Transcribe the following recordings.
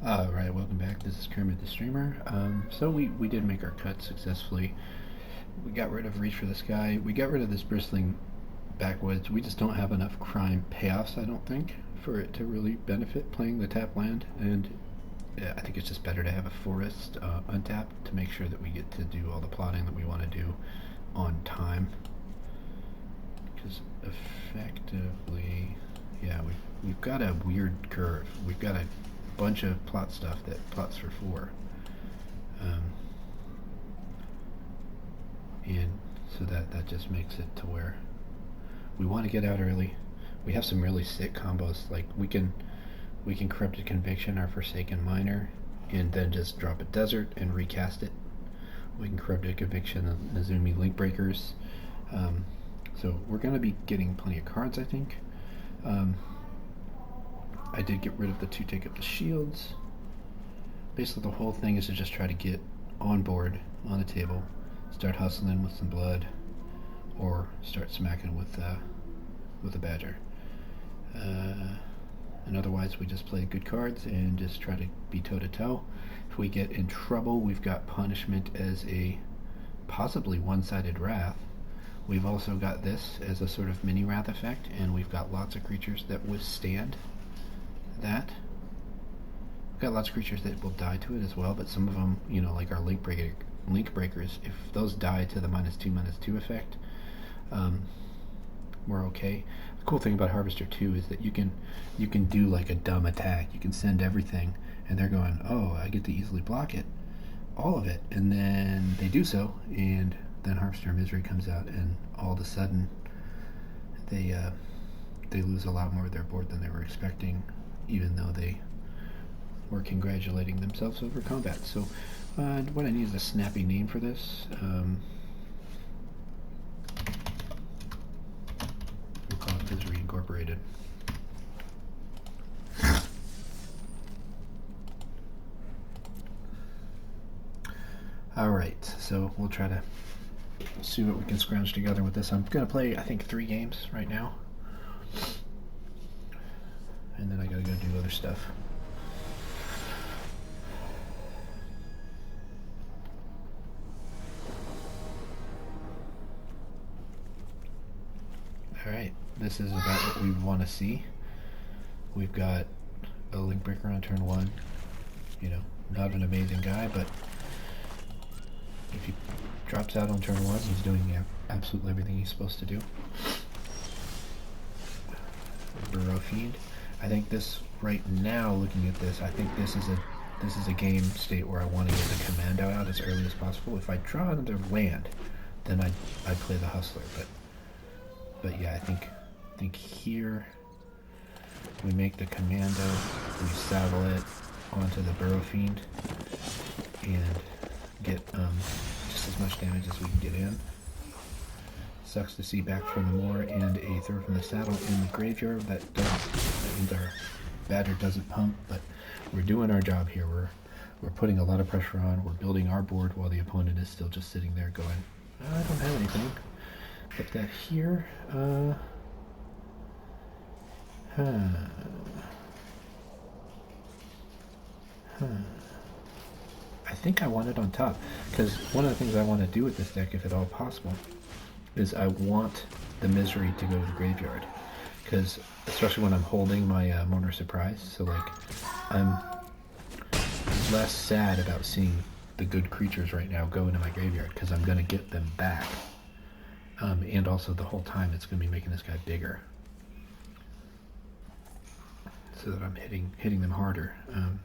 Alright, welcome back. This is Kermit the Streamer. So we did make our cut successfully. We got rid of Reach for this guy. We got rid of this bristling backwoods. We just don't have enough crime payoffs, I don't think, for it to really benefit playing the tap land. And yeah, I think it's just better to have a forest untapped to make sure that we get to do all the plotting that we want to do on time. Because effectively, yeah, we've got a weird curve. We've got a bunch of plot stuff that plots for 4. Um, and so that just makes it to where we want to get out early. We have some really sick combos. Like we can Corrupted Conviction, our Forsaken Miner, and then just drop a Desert and recast it. We can Corrupted Conviction the Nazumi Link Breakers. So we're going to be getting plenty of cards, I think. I did get rid of the 2 take up the shields. Basically the whole thing is to just try to get on board, on the table, start hustling with some blood, or start smacking with a badger. And otherwise we just play good cards and just try to be toe-to-toe. If we get in trouble, we've got punishment as a possibly one-sided wrath. We've also got this as a sort of mini wrath effect, and we've got lots of creatures that withstand that. We've got lots of creatures that will die to it as well, but some of them, like our link breakers, if those die to the -2/-2 effect, we're okay. The cool thing about Harvester 2 is that you can do like a dumb attack. You can send everything, and they're going, oh, I get to easily block it, all of it, and then they do so, and then Harvester Misery comes out, and all of a sudden they lose a lot more of their board than they were expecting, even though they were congratulating themselves over combat. So what I need is a snappy name for this. We'll call it Misery Incorporated. Alright, so we'll try to see what we can scrounge together with this. I'm going to play, I think, 3 games right now. And then I gotta go do other stuff. Alright, this is about what we want to see. We've got a Link Breaker on turn 1. Not an amazing guy, but if he drops out on turn 1, he's doing absolutely everything he's supposed to do. Burrow Fiend. I think this right now, looking at this, I think this is a game state where I want to get the Commando out as early as possible. If I draw another land, then I'd play the Hustler. But yeah, I think here we make the Commando, we saddle it onto the Burrow Fiend, and get just as much damage as we can get in. Sucks to see back from the moor and a throw from the saddle in the graveyard. That means our batter doesn't pump, but we're doing our job here. We're putting a lot of pressure on. We're building our board while the opponent is still just sitting there going, I don't have anything. Put that here. I think I want it on top, because one of the things I want to do with this deck, if at all possible, is I want the Misery to go to the graveyard, because especially when I'm holding my Mourner Surprise, so like I'm less sad about seeing the good creatures right now go into my graveyard, because I'm going to get them back, and also the whole time it's going to be making this guy bigger, so that I'm hitting them harder.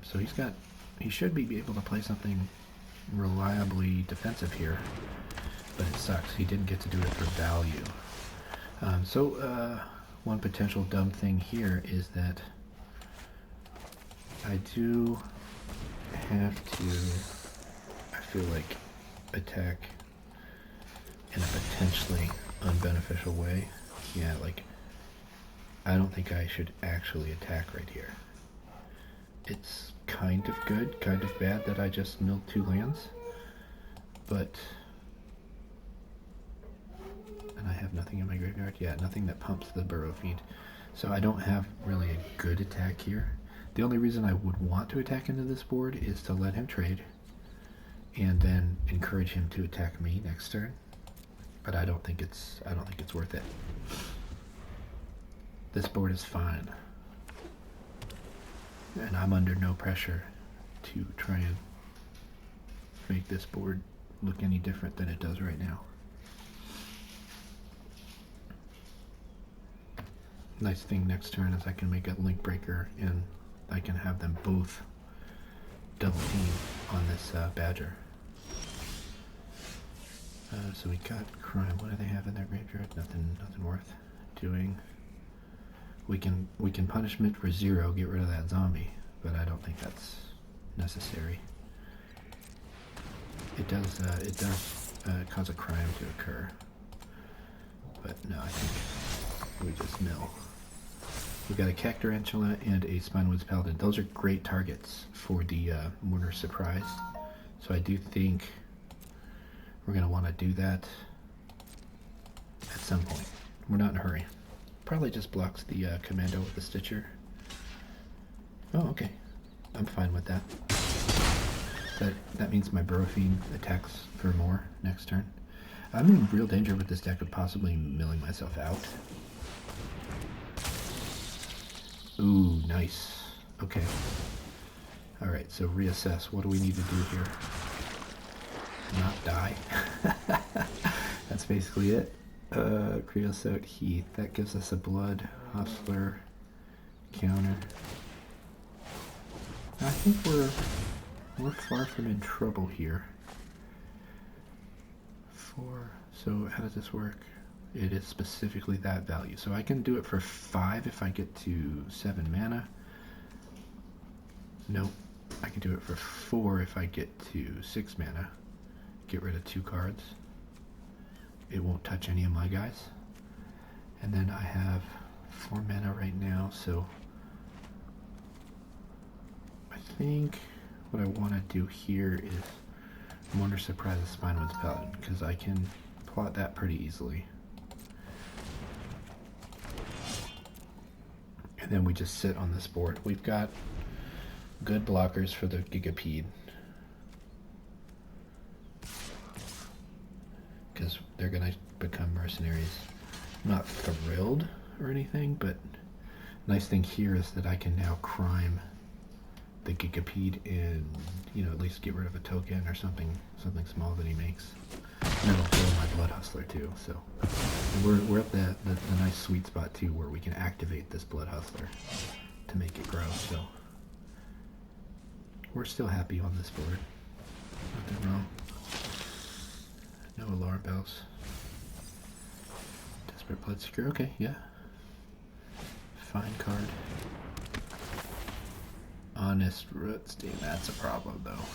So he should be able to play something reliably defensive here, but it sucks. He didn't get to do it for value. So one potential dumb thing here is that I do have to, I feel like, attack in a potentially unbeneficial way. Yeah, like, I don't think I should actually attack right here. It's kind of good, kind of bad that I just milled 2 lands, but... and I have nothing in my graveyard. Yeah, nothing that pumps the Burrow Fiend. So I don't have really a good attack here. The only reason I would want to attack into this board is to let him trade, and then encourage him to attack me next turn. But I don't think it's worth it. This board is fine, and I'm under no pressure to try and make this board look any different than it does right now. Nice thing next turn is I can make a link breaker and I can have them both double team on this Badger. So we got crime. What do they have in their graveyard? Nothing worth doing. We can punishment for 0, get rid of that zombie, but I don't think that's necessary. It does cause a crime to occur, but no, I think we just mill. We've got a Cactarantula and a Spinewoods Paladin. Those are great targets for the Mourner Surprise, so I do think we're going to want to do that at some point. We're not in a hurry. Probably just blocks the Commando with the Stitcher. Oh, okay. I'm fine with that. That means my Burrow Fiend attacks for more next turn. I'm in real danger with this deck of possibly milling myself out. Ooh, nice. Okay. Alright, so reassess. What do we need to do here? Not die. That's basically it. Creosote Heath. That gives us a Blood Hustler counter. I think we're far from in trouble here. So how does this work? It is specifically that value. So I can do it for 5 if I get to 7 mana. Nope. I can do it for 4 if I get to 6 mana. Get rid of 2 cards. It won't touch any of my guys. And then I have 4 mana right now, so I think what I want to do here is Mourner Surprise the Spinewoods Paladin, because I can plot that pretty easily. And then we just sit on this board. We've got good blockers for the Gigapede, because they're going to become mercenaries. I'm not thrilled or anything, but nice thing here is that I can now crime the Gigapede and, you know, at least get rid of a token or something small that he makes. And it'll kill my Blood Hustler too. So we're at the nice sweet spot too, where we can activate this Blood Hustler to make it grow. So we're still happy on this board. Nothing wrong. No alarm bells. Desperate Bloodseeker. Okay, yeah. Fine card. Honest Roots. Damn, that's a problem though.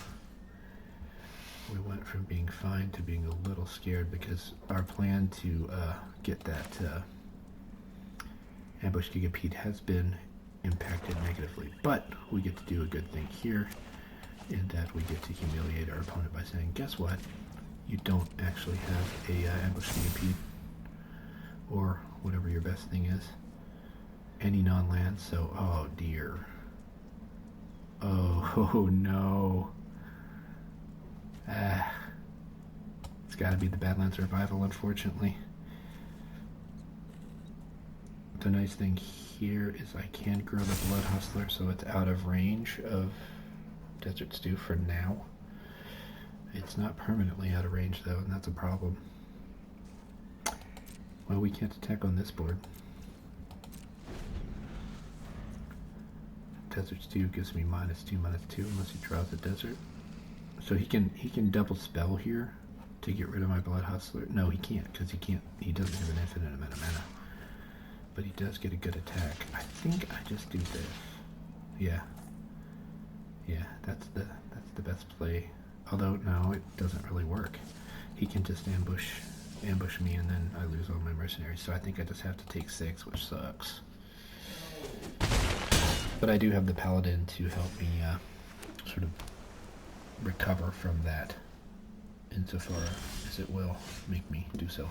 We went from being fine to being a little scared because our plan to get that Ambush Gigapede has been impacted negatively. But we get to do a good thing here, in that we get to humiliate our opponent by saying, guess what? You don't actually have a Ambush Gigapede, or whatever your best thing is. Any non-land, so, oh dear. Oh no. It's got to be the Badlands Revival, unfortunately. The nice thing here is I can grow the Blood Hustler, so it's out of range of Desert Stew for now. It's not permanently out of range though, and that's a problem. Well, we can't attack on this board. Desert Stew gives me -2/-2 unless he draws a desert. So he can double spell here to get rid of my Blood Hustler. No, he can't, because he doesn't have an infinite amount of mana. But he does get a good attack. I think I just do this. Yeah. Yeah, that's the best play. Although no, it doesn't really work. He can just ambush me and then I lose all my mercenaries. So I think I just have to take 6, which sucks. But I do have the Paladin to help me sort of recover from that, insofar as it will make me do so.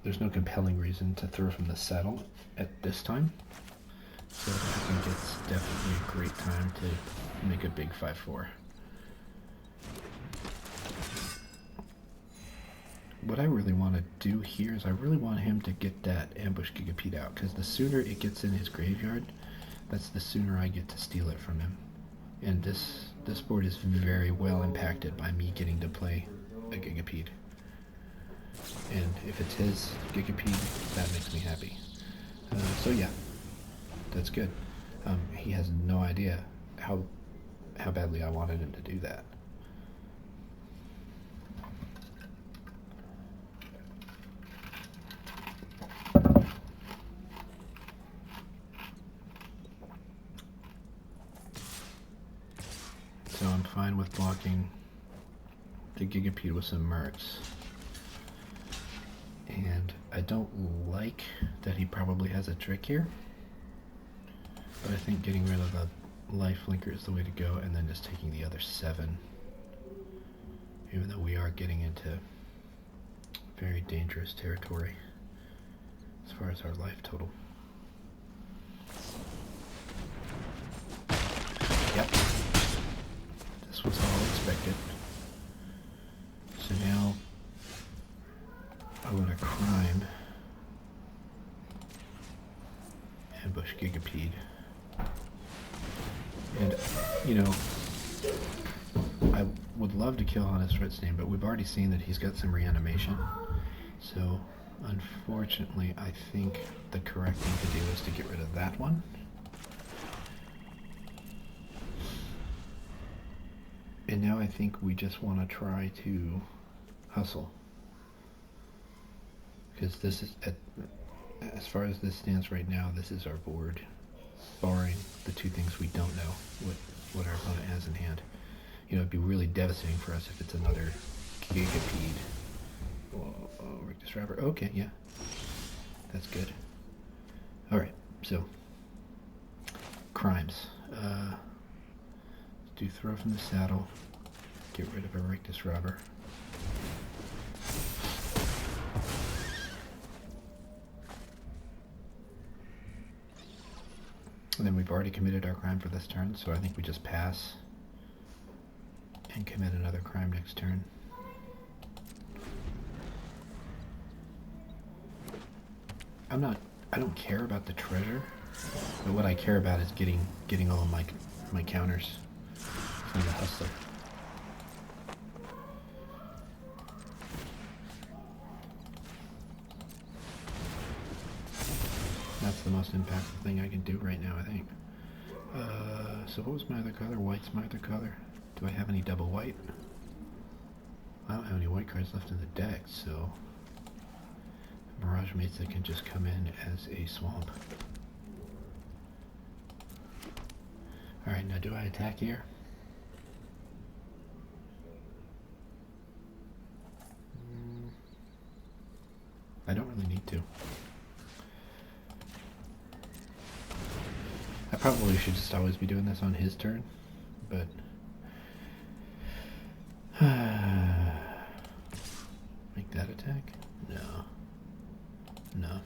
There's no compelling reason to throw from the saddle at this time. So I think it's definitely a great time to make a big 5-4. What I really want to do here is I really want him to get that ambush Gigapede out, because the sooner it gets in his graveyard, that's the sooner I get to steal it from him. And this board is very well impacted by me getting to play a Gigapede. And if it's his Gigapede, that makes me happy. So yeah, that's good. He has no idea how badly I wanted him to do that. So I'm fine with blocking the Gigapede with some Mercs. And I don't like that he probably has a trick here. But I think getting rid of the life linker is the way to go, and then just taking the other 7. Even though we are getting into very dangerous territory as far as our life total. Yep. This was all expected. So now I want to crime ambush Gigapede. And, you know, I would love to kill Honest Fritz name, but we've already seen that he's got some reanimation. So, unfortunately, I think the correct thing to do is to get rid of that one. And now I think we just want to try to hustle. Because this is, as far as this stands right now, this is our board. Barring the 2 things we don't know what our opponent has in hand. You know, it'd be really devastating for us if it's another Gigapede. Oh, Rictus Rapper. Okay, yeah. That's good. Alright, so. Crimes. Do throw from the saddle. Get rid of a Rictus Robber. And then we've already committed our crime for this turn, so I think we just pass and commit another crime next turn. I don't care about the treasure, but what I care about is getting all of my counters from the hustler. That's the most impactful thing I can do right now, I think. So what was my other color? White's my other color. Do I have any double white? I don't have any white cards left in the deck, so Mirage Mates that can just come in as a swamp. Alright, now do I attack here? I don't really need to. I probably should just always be doing this on his turn, but make that attack? No. No.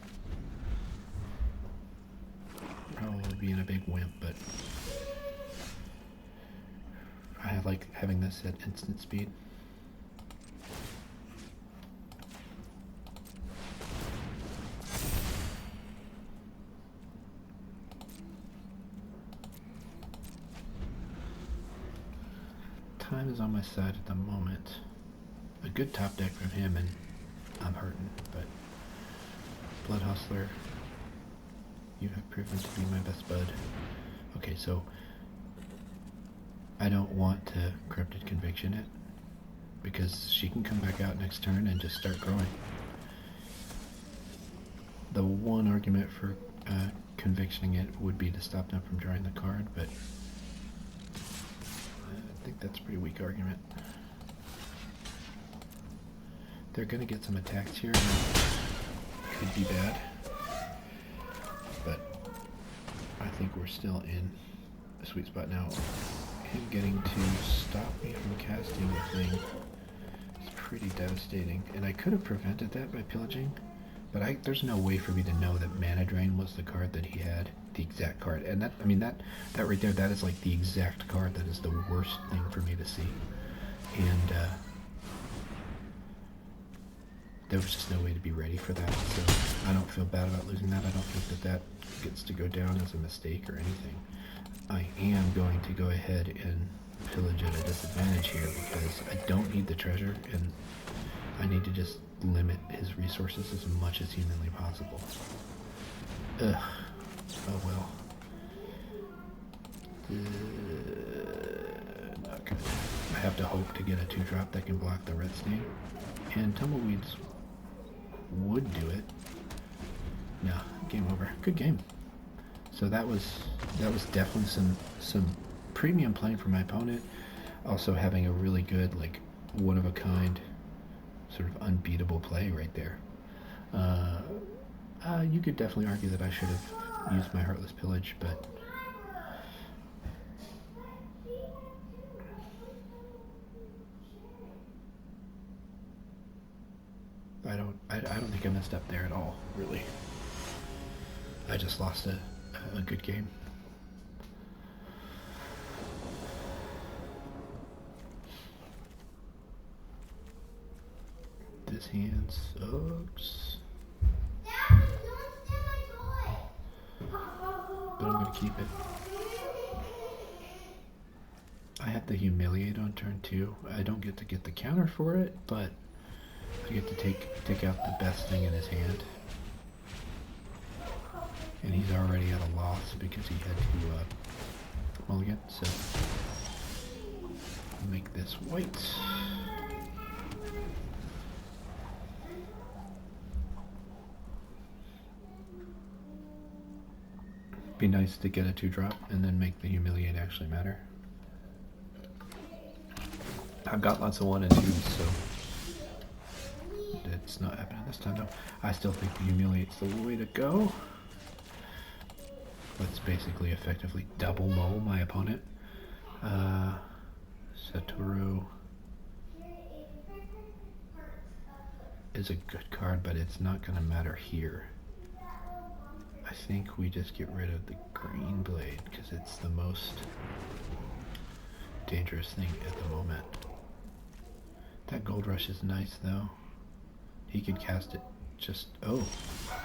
Probably being a big wimp, but I like having this at instant speed. Time is on my side at the moment. A good top deck from him and I'm hurting, but Blood Hustler, you have proven to be my best bud. Okay, so I don't want to Corrupted Conviction it, because she can come back out next turn and just start growing. The one argument for convictioning it would be to stop them from drawing the card, but I think that's a pretty weak argument. They're going to get some attacks here, and could be bad, but I think we're still in a sweet spot now. Him getting to stop me from casting the thing is pretty devastating, and I could have prevented that by pillaging, but there's no way for me to know that Mana Drain was the card that he had. the exact card. And that, I mean, that right there, that is like the exact card that is the worst thing for me to see. And there was just no way to be ready for that. So I don't feel bad about losing that. I don't think that that gets to go down as a mistake or anything. I am going to go ahead and pillage at a disadvantage here because I don't need the treasure and I need to just limit his resources as much as humanly possible. Ugh. Oh well. Not good. I have to hope to get a 2-drop that can block the red stain. And tumbleweeds would do it. No, game over. Good game. So that was definitely some premium playing for my opponent. Also having a really good, like, one of a kind, sort of unbeatable play right there. You could definitely argue that I should have used my Heartless Pillage, but I don't think I messed up there at all, really. I just lost a good game. This hand sucks. But I'm gonna keep it. I have the Humiliate on turn 2. I don't get to get the counter for it, but I get to take out the best thing in his hand. And he's already at a loss because he had to mulligan, so I'll make this white. Be nice to get a 2-drop and then make the Humiliate actually matter. I've got lots of 1 and 2s, so it's not happening this time though. I still think the Humiliate's the way to go. Let's basically effectively double mull my opponent. Satoru is a good card, but it's not going to matter here. I think we just get rid of the green blade because it's the most dangerous thing at the moment. That gold rush is nice though. He could cast it just, oh,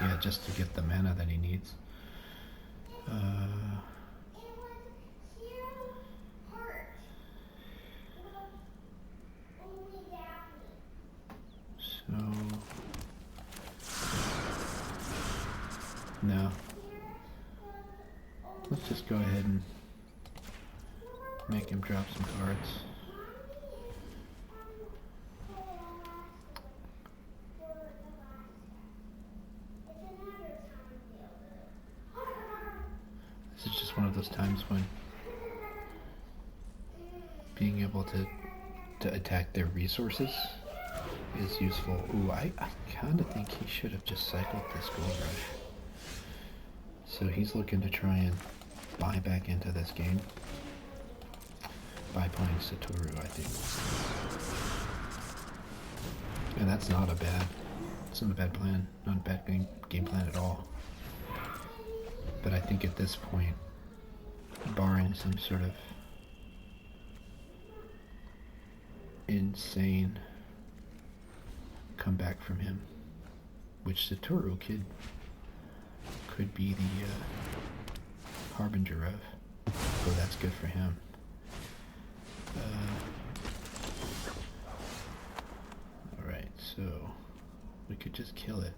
yeah, just to get the mana that he needs. So, no. Let's just go ahead and make him drop some cards. This is just one of those times when being able to attack their resources is useful. Ooh, I kind of think he should have just cycled this gold rush. So he's looking to try and buy back into this game by playing Satoru, I think. And that's not a bad, it's not a bad plan, not a bad game plan at all. But I think at this point, barring some sort of insane comeback from him, which Satoru could be the harbinger of, so that's good for him. Alright, so we could just kill it.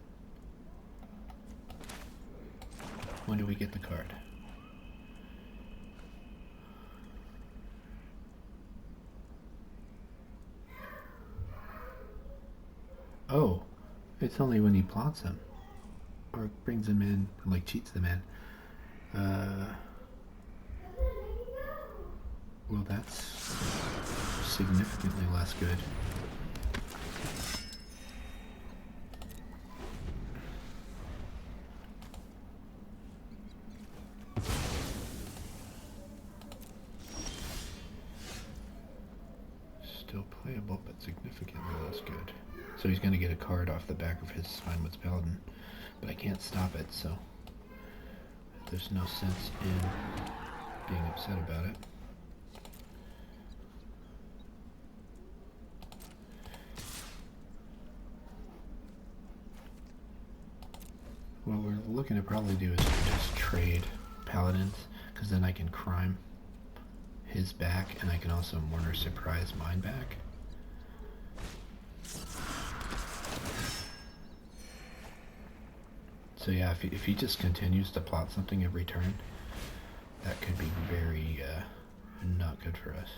When do we get the card? Oh, it's only when he plots him. Or brings him in, like cheats them in. Well, that's significantly less good. Still playable, but significantly less good. So he's going to get a card off the back of his Spinewood's Paladin, but I can't stop it, so there's no sense in being upset about it. What we're looking to probably do is just trade paladins, because then I can crime his back, and I can also mortar surprise mine back. So yeah, if he just continues to plot something every turn, that could be very not good for us.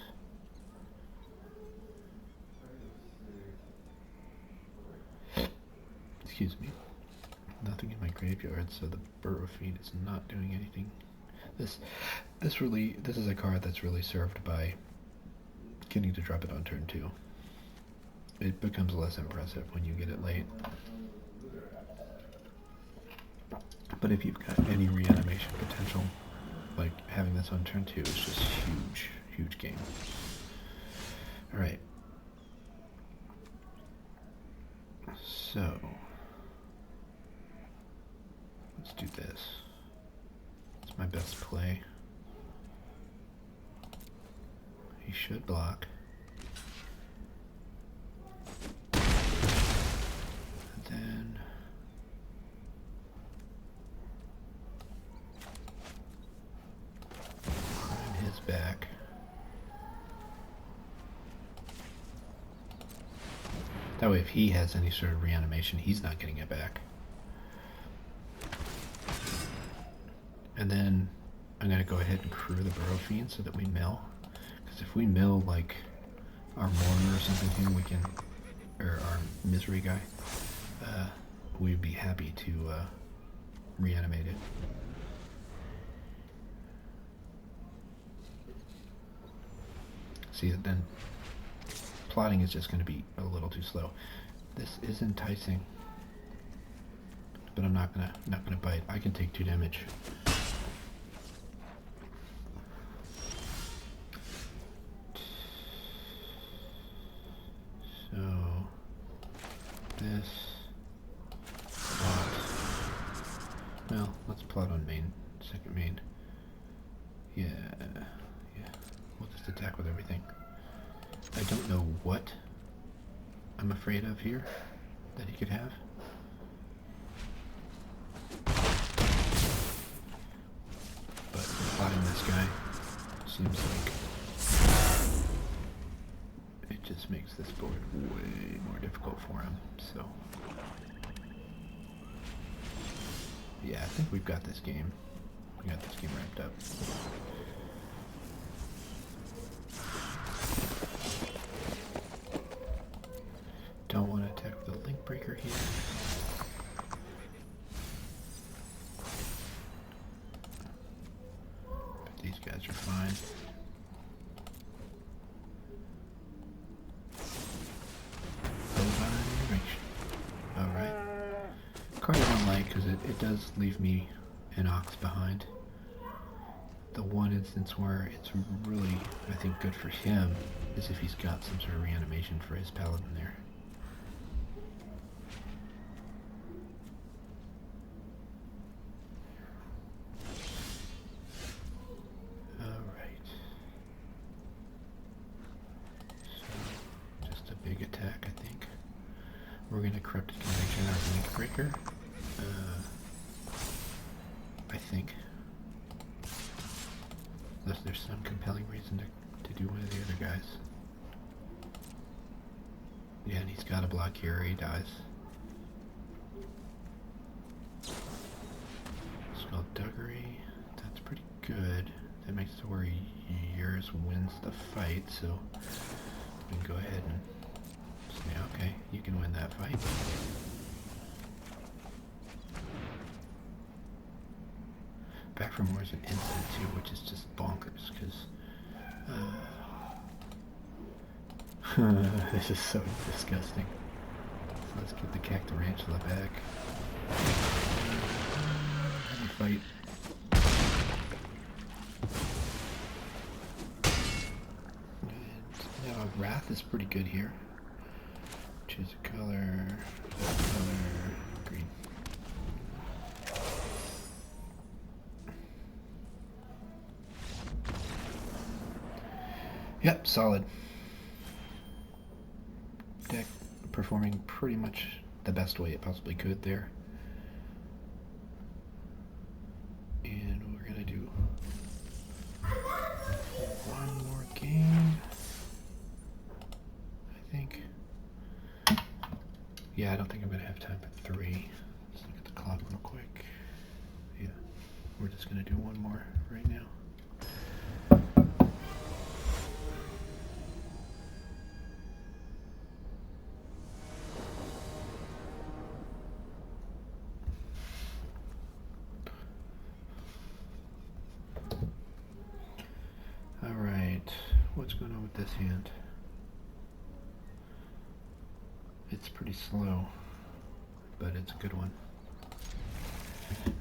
Excuse me. Nothing in my graveyard, so the Burrow Fiend is not doing anything. This is a card that's really served by getting to drop it on turn 2. It becomes less impressive when you get it late. But if you've got any reanimation potential, like having this on turn 2 is just huge, huge game. Alright. So let's do this. It's my best play. He should block. And then prime his back. That way if he has any sort of reanimation, he's not getting it back. And then I'm going to go ahead and crew the Burrow Fiend so that we mill. Because if we mill like our Mourner or something here, we can, or our Misery guy, we'd be happy to reanimate it. See, then plotting is just going to be a little too slow. This is enticing, but I'm not gonna bite. I can take 2 damage. So this plot. Well, let's plot on main, second main. Yeah. We'll just attack with everything. I don't know what I'm afraid of here that he could have. But plotting this guy seems like it just makes this board way more difficult for him. So yeah, I think we've got this game. We got this game wrapped up. Don't want to attack with a Link Breaker here. But these guys are fine. Alright. Card I don't like because it does leave me an Ox behind. The one instance where it's really, I think, good for him is if he's got some sort of reanimation for his Paladin there. We're going to Corrupted Conviction our Link Breaker. I think. Unless there's some compelling reason to do one of the other guys. Yeah, and he's got a block here or he dies. Skullduggery. That's pretty good. That makes it where yours wins the fight, so we can go ahead and say, okay, you can win that fight. Back for More is an instant too, which is just bonkers, because this is so disgusting. So let's get the Cactarantula back. Have a fight. And now Wrath is pretty good here. Choose a color, green. Yep, solid. Deck performing pretty much the best way it possibly could there. And we're gonna do one more game, I think. Yeah, I don't think I'm gonna have time for 3. Let's look at the clock real quick. Yeah, we're just gonna do one more right now. Alright, what's going on with this hand? It's pretty slow, but it's a good one.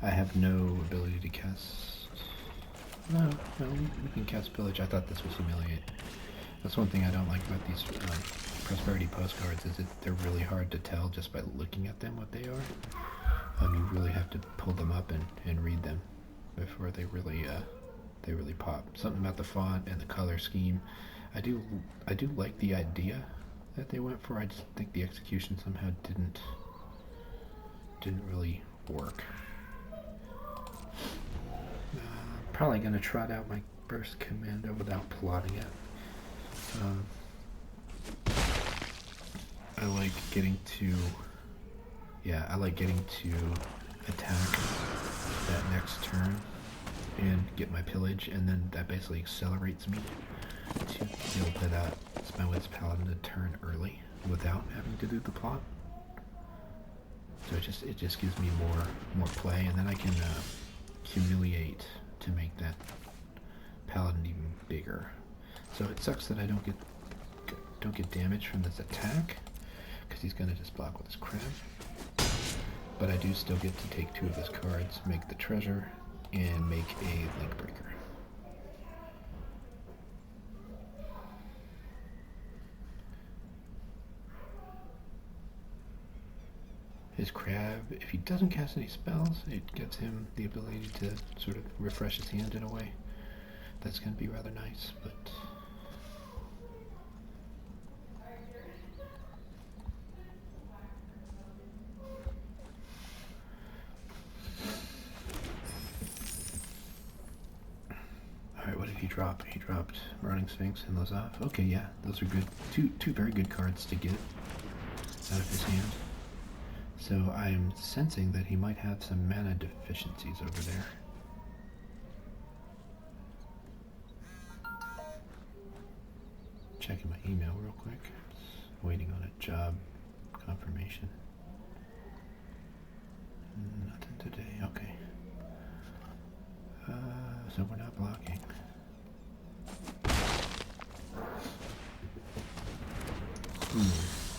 I have no ability to cast... No, we can cast Pillage. I thought this was Humiliate. That's one thing I don't like about these Prosperity postcards, is that they're really hard to tell just by looking at them what they are. You really have to pull them up and read them before they really pop. Something about the font and the color scheme. I do like the idea that they went for. I just think the execution somehow didn't really work. Probably gonna trot out my burst commando without plotting it. I like getting to attack that next turn and get my pillage, and then that basically accelerates me to be able to spend with Paladin to turn early without having to do the plot. So it just gives me more play, and then I can humiliate to make that Paladin even bigger. So it sucks that I don't get damage from this attack, because he's gonna just block with his crab. But I do still get to take 2 of his cards, make the treasure, and make a link breaker. His crab, if he doesn't cast any spells, it gets him the ability to sort of refresh his hand in a way. That's going to be rather nice, but... Alright, what did he drop? He dropped Running Sphinx and Lazav. Okay, yeah, those are good. Two very good cards to get out of his hand. So I'm sensing that he might have some mana deficiencies over there. Checking my email real quick. Waiting on a job confirmation. Nothing today, okay. So we're not blocking.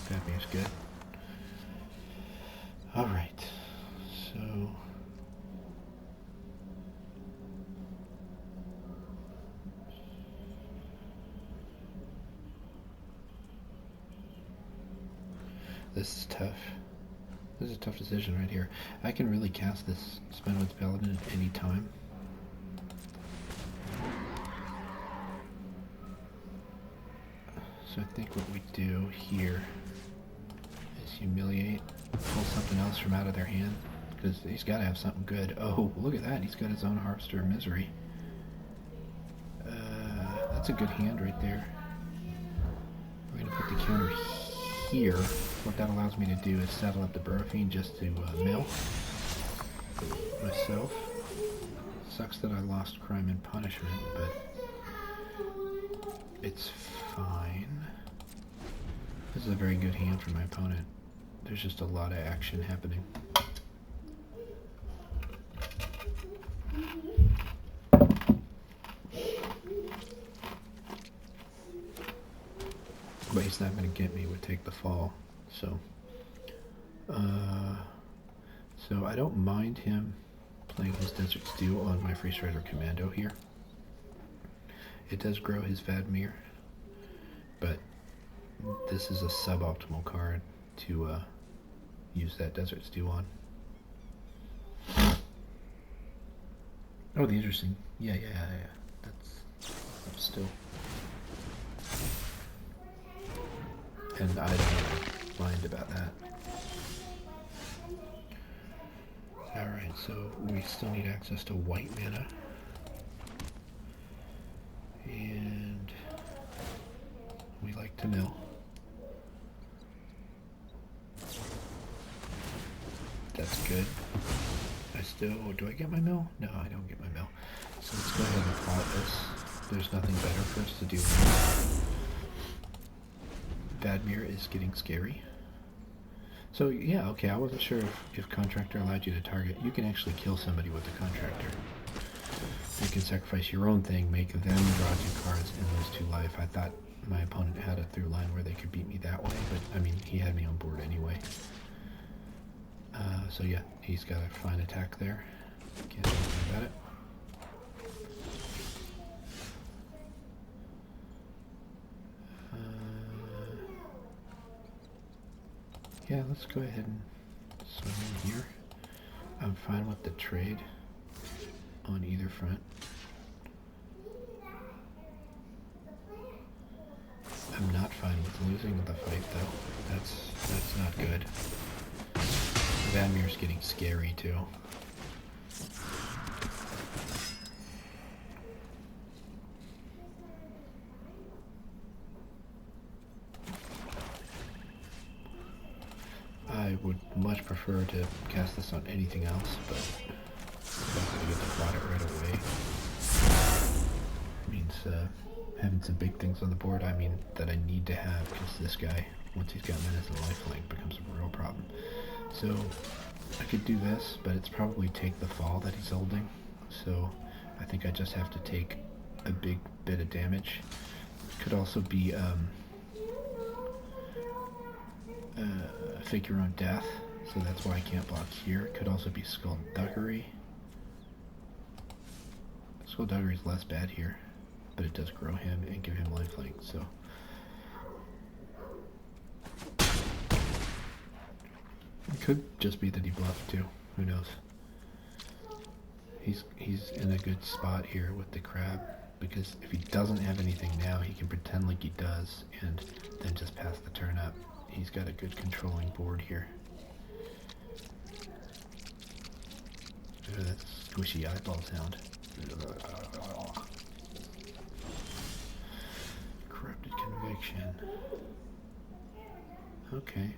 That means good. Alright, so... This is tough. This is a tough decision right here. I can really cast this Spinwood's Paladin at any time. So I think what we do here is humiliate, pull something else from out of their hand, because he's got to have something good. Oh, look at that. He's got his own Harvester of Misery. That's a good hand right there. We're going to put the counter here. What that allows me to do is saddle up the Burrowfiend just to mill myself. Sucks that I lost Crime and Punishment, but it's fine. This is a very good hand for my opponent. There's just a lot of action happening. But he's not going to get me with Take the Fall. So I don't mind him playing his Desert Stew on my Free Strider Commando here. It does grow his Vadmir, but this is a suboptimal card to use that Desert Stew on. Oh, the interesting. Yeah. That's still and I don't mind about that. Alright, so we still need access to white mana. And we like to mill. That's good. Do I get my mill? No, I don't get my mill. So let's go ahead and plot this. There's nothing better for us to do. Vadmir is getting scary. So yeah, okay, I wasn't sure if Contractor allowed you to target. You can actually kill somebody with the Contractor. You can sacrifice your own thing, make them draw 2 cards, and lose 2 life. I thought my opponent had a through line where they could beat me that way, but I mean, he had me on board anyway. So yeah, he's got a fine attack there. Can't do anything about it. Yeah, let's go ahead and swing in here. I'm fine with the trade on either front. I'm not fine with losing the fight though. That's not good. Vadmir's getting scary too. I would much prefer to cast this on anything else, but I'm going to get to plot it right away. It means having some big things on the board, I mean, that I need to have, because this guy, once he's got menace and lifelink, becomes a real problem. So I could do this, but it's probably take the fall that he's holding. So I think I just have to take a big bit of damage. Could also be fake your own death, so that's why I can't block here. Could also be Skullduggery. Skullduggery is less bad here, but it does grow him and give him lifelink, so. It could just be that he bluffed too, who knows. He's in a good spot here with the crab, because if he doesn't have anything now, he can pretend like he does, and then just pass the turn up. He's got a good controlling board here. That squishy eyeball sound. Corrupted Conviction. Okay.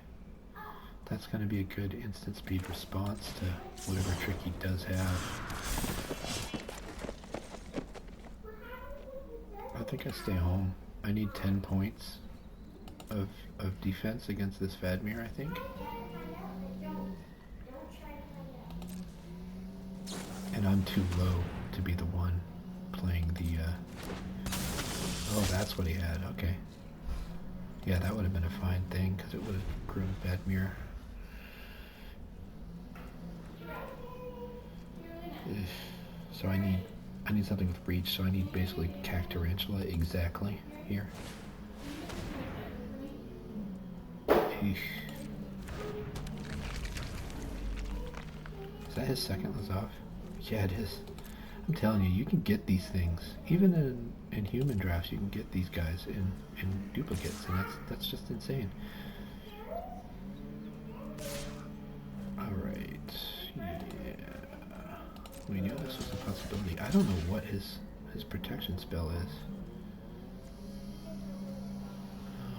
That's going to be a good instant speed response to whatever trick he does have. I think I stay home. I need 10 points of defense against this Vadmir, I think. And I'm too low to be the one playing the, oh, that's what he had, okay. Yeah, that would have been a fine thing, because it would have grown Vadmir. So I need something with reach, so I need basically Cactarantula exactly here. Eesh. Is that his second Lazav? Yeah, it is. I'm telling you, you can get these things. Even in human drafts, you can get these guys in duplicates, and that's just insane. Alright, yeah. We knew this was a possibility. I don't know what his protection spell is.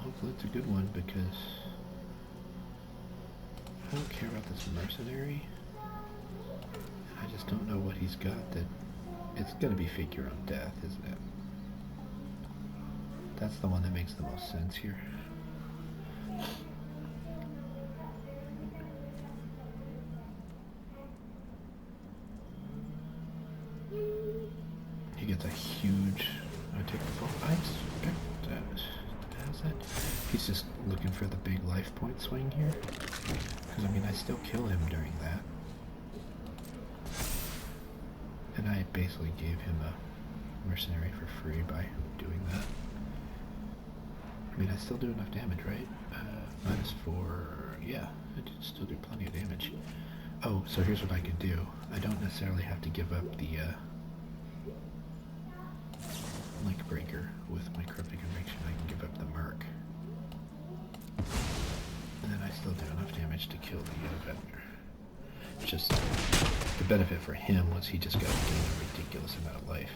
Hopefully it's a good one, because I don't care about this mercenary. I just don't know what he's got that... It's gonna be fake your own death, isn't it? That's the one that makes the most sense here. He gets a huge... I take the fall. I expect that. How's that? He's just looking for the big life point swing here. Because, I mean, I still kill him during that. And I basically gave him a mercenary for free by doing that. I mean, I still do enough damage, right? -4... Yeah, I did still do plenty of damage. Oh, so here's what I can do. I don't necessarily have to give up the Link Breaker with my Corrupted Conviction. I can give up the Merc. still do enough damage to kill the vendor. It's just the benefit for him was he just got to gain a ridiculous amount of life.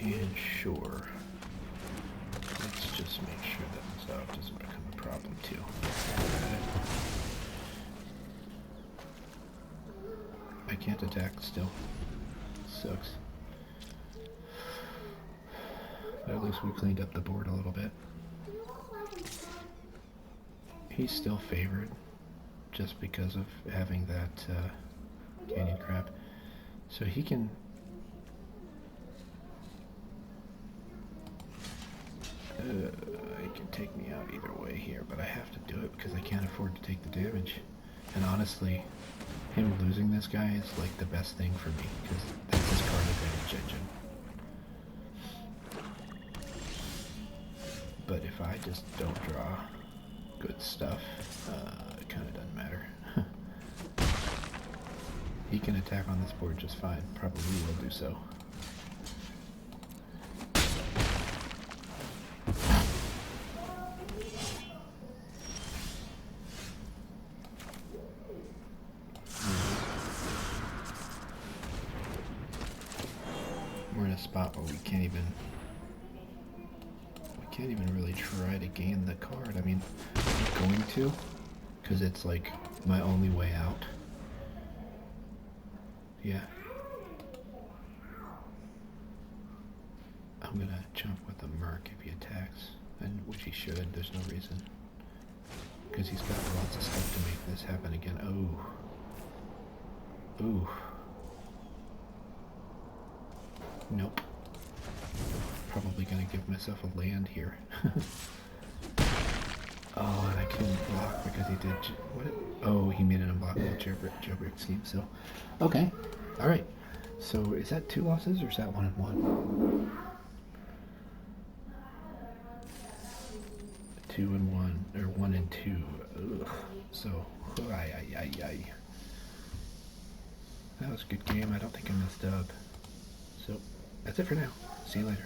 And sure, let's just make sure that Mazov doesn't become a problem too. I can't attack still. Sucks. But at least we cleaned up the board a little bit. He's still favored just because of having that canyon crab. So he can... he can take me out either way here, but I have to do it because I can't afford to take the damage. And honestly, him losing this guy is like the best thing for me because that's his card advantage engine. But if I just don't draw good stuff, it kind of doesn't matter. He can attack on this board just fine. Probably will do so. We're in a spot where we can't even really try to gain the card. I mean, I'm going to, because it's like my only way out. Yeah. I'm gonna jump with the Merc if he attacks, and which he should. There's no reason, because he's got lots of stuff to make this happen again. Oh. Ooh. Nope. Probably gonna give myself a land here. Oh, and I couldn't block because he did. What? Oh, he made an unblockable jailbreak scheme. So, okay, all right. So is that 2 losses or is that 1 and 1? 2 and 1 or 1 and 2. Ugh. So, that was a good game. I don't think I messed up. So that's it for now. See you later.